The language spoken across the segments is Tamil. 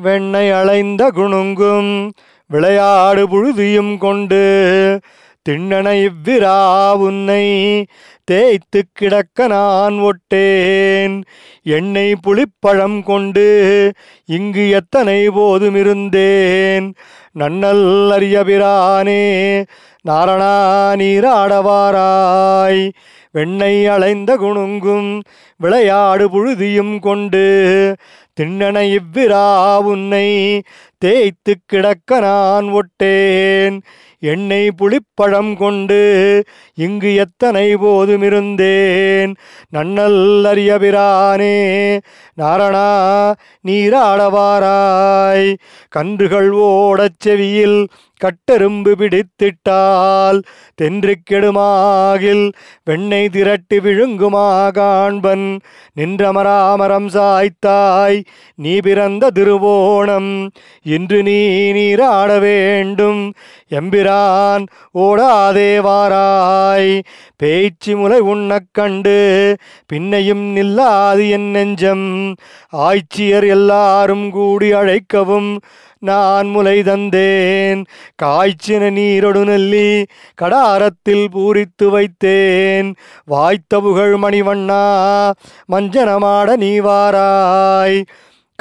வெண்ணை அளைந்த குணுங்கும் விளையாடு புழுதியும் கொண்டு திண்ணனை இவ்விரா உன்னை தேய்த்து கிடக்க நான் ஒட்டேன். எண்ணெய் புளிப்பழம் கொண்டு இங்கு எத்தனை போதும் இருந்தேன். நன்னல் அரியபிரானே நாரணா நீராடவாராய். வெண்ணை அளைந்த குணுங்கும் விளையாடு புழுதியும் கொண்டு திண்ணனை இவ்விரா உன்னை தேய்த்து கிடக்க நான் ஒட்டேன். எண்ணெய் புளிப்பழம் கொண்டு இங்கு எத்தனை போதும் இருந்தேன். நன்னல் அரியபிரானே நாரணா நீராடவாராய். கன்றுகள் ஓடச் செவியில் கட்டெரும்பு பிடித்திட்டால் தென்று கெடுமாகில் வெண்ணெய் திரட்டி விழுங்குமா காண்பன். நின்றமராமரம் சாய்த்தாய் நீ பிறந்த திருவோணம் இன்று நீ நீராட வேண்டும். எம்பிரான் ஓடாதே வாராய். பேய்ச்சி முலை உண்ணக் கண்டு பின்னையும் நில்லாது என் நெஞ்சம். ஆய்ச்சியர் எல்லாரும் கூடி அழைக்கவும் நான் முலை தந்தேன். காய்ச்சின நீரொடு நெல்லி கடாரத்தில் பூரித்து வைத்தேன். வாய்த்த புகழ் மணிவண்ணா மஞ்சனமாட நீ வாராய்.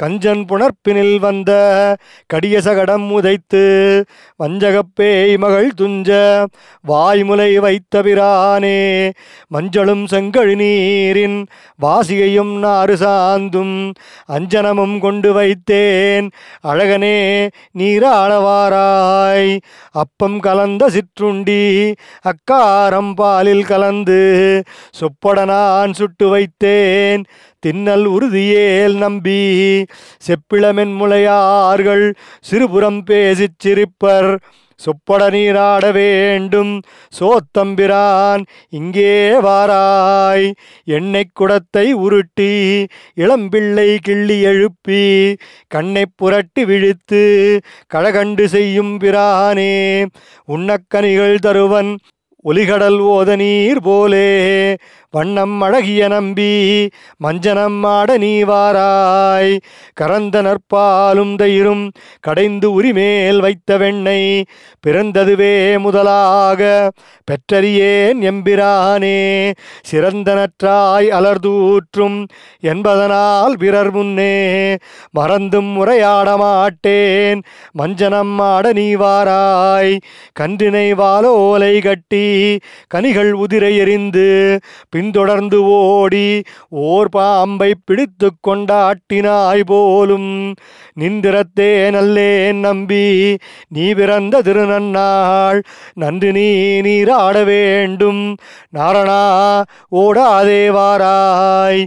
கஞ்சன் புணர்ப்பினில் வந்த கடிய சகடம் உதைத்து வஞ்சகப்பேய் மகள் துஞ்ச வாய்முலை வைத்த பிரானே. மஞ்சளும் செங்கழு நீரின் வாசிகையும் நாறு சாந்தும் அஞ்சனமும் கொண்டு வைத்தேன். அழகனே நீராடவாராய். அப்பம் கலந்த சிற்றுண்டி அக்காரம் பாலில் கலந்து சொப்பட நான் சுட்டு வைத்தேன். தின்னல் உறுதியேல் நம்பி செப்பிளமென் முளையார்கள் சிறுபுறம் பேசிச் சிரிப்பர். சொப்பட நீராட வேண்டும் சோத்தம்பிரான் இங்கே வாராய். எண்ணெய் குடத்தை உருட்டி இளம்பிள்ளை கிள்ளி எழுப்பி கண்ணை புரட்டி விழித்து கழகண்டு செய்யும் பிரானே. உண்ணக்கனிகள் தருவன் ஒலிகடல் ஓத நீர் போலே வண்ணம் அழகிய நம்பி மஞ்சனம் ஆட நீ வாராய். கரந்த நற்பாலும் தயிரும் கடைந்து உரிமேல் வைத்த வெண்ணெய் பிறந்ததுவே முதலாக பெற்றறியேன் எம்பிரானே. சிறந்த நற்றாய் அலர்தூற்றும் என்பதனால் பிறர் முன்னே மறந்தும் உரையாட மாட்டேன். மஞ்சனம் ஆட நீ வாராய். கன்றினை வாலோலை கட்டி கனிகள் உதிரை எறிந்து பின்தொடர்ந்து ஓடி ஓர் பாம்பை பிடித்து கொண்டாட்டினாய் போலும். நின்றிரத்தே நல்லேன் நம்பி நீ பிறந்த திருநன்னாள் நன்று நீ நீராட வேண்டும். நாரணா ஓடாதே வாராய்.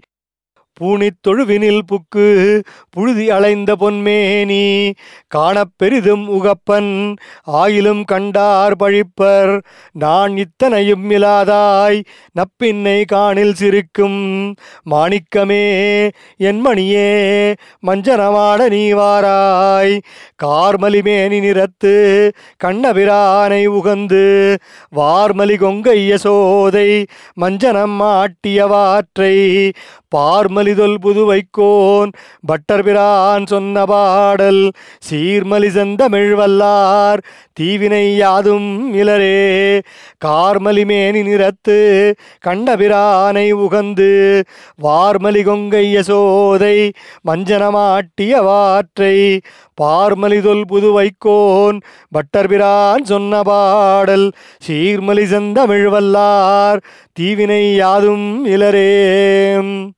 பூணித் தொழுவினில் புக்கு புழுதி அலைந்த பொன்மேனி காணப் பெரிதும் உகப்பன் ஆயிலும் கண்டார் பழிப்பர். நான் இத்தனையும் இலாதாய் நப்பின்னை காணில் சிரிக்கும் மாணிக்கமே என் மணியே மஞ்சனமாட நீ வாராய். கார்மலிமேனி நிறத்து கண்ணபிரானை உகந்து வார்மலி கொங்கை யசோதை மஞ்சனம் ஆட்டியவாற்றை பார்மலிதொல் புதுவைக்கோன் பட்டர்பிரான் சொன்ன பாடல் சீர்மலி செந்தமிழ் வல்லார் தீவினை யாதும் இலரே. கார்மலிமேனி நிறத்து கண்டபிரானை உகந்து வார்மலி கொங்கை யசோதை மஞ்சனமாட்டிய வாற்றை பார்மலிதொல் புதுவைக்கோன் பட்டர்பிரான் சொன்ன பாடல் சீர்மலி செந்தமிழ் வல்லார் தீவினை யாதும் இலரே.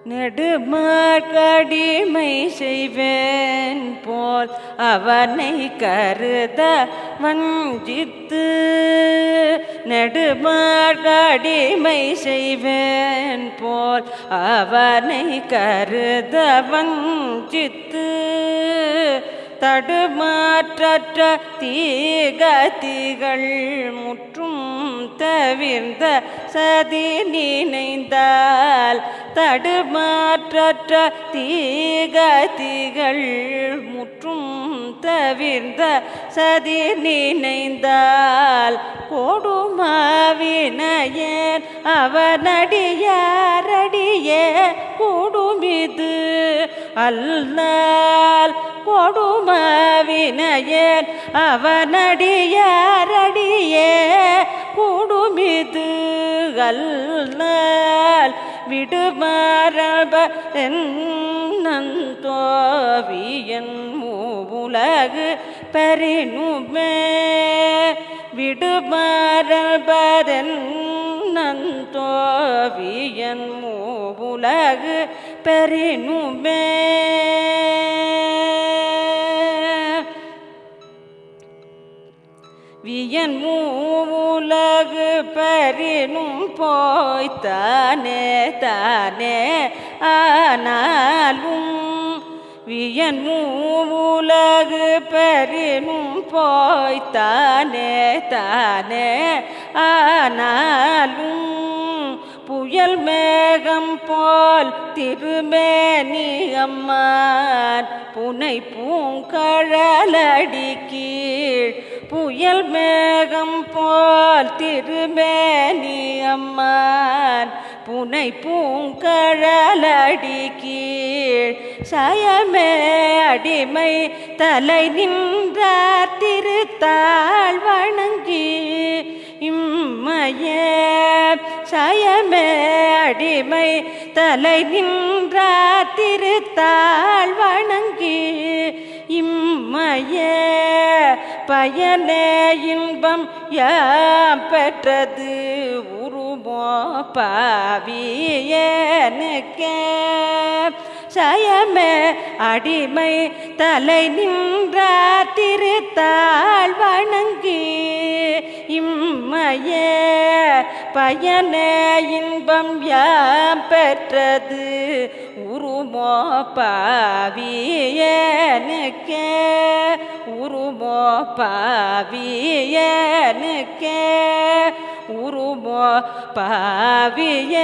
நெடுமார்கடிமை செய்வேன் போல் அவனை கருத வஞ்சித்து. நெடுமார்கடிமை செய்வேன் போல் அவனை கருத வஞ்சித்து. தடுமாற்றற்ற தீகதிகள் முற்றும் தவிர்ந்த சதி நினைந்தால் தடுமாற்றற்ற தீகதிகள் முற்றும் தவிர்ந்த சதி நினைந்தால் கொடுமாவினையேன் அவனடியாரடியே கூடுமிது அல்லால் கொடுமாவினையேன் அவனடியாரடியே கூடுமிது அல்லால் விடுமாறபன் நந்தோவியன் மூவுலகு பரினுமே விடுமாறபன் நந்தோவியன் மூவுலகு பரினுமே வியன் மூவுலகு பரினும் போய்த்தானே தானே ஆனாலும் வியன் மூவுலகு பரினும் போய்த்தானே தானே ஆனாலும் புயல் மேகம் போல் திருமேனி அம்மான் புனை பூங்கழலடி கீழ் புயல் மேகம் போல் திருமேனி அம்மான் புனை பூங்கழலடி கீழ் சயமே அடிமை தலை நின்றார் திருத்தாள் வணங்கி இம்மையே சயமே அடிமை தலை நின்றார் திருத்தாள் வணங்கி இம்மையே பயனே இன்பம் யாம் பெற்றது உருமோ பாவியனுக்கே சயமே அடிமை தலை நின்றார் திருத்தாள் வணங்கி இம்மையே பயனே இன்பம் யாம் பெற்றது உருமோ பாவியனுக்கே உருமோ பாவியனுக்கே உருமோ பாவியனுக்கே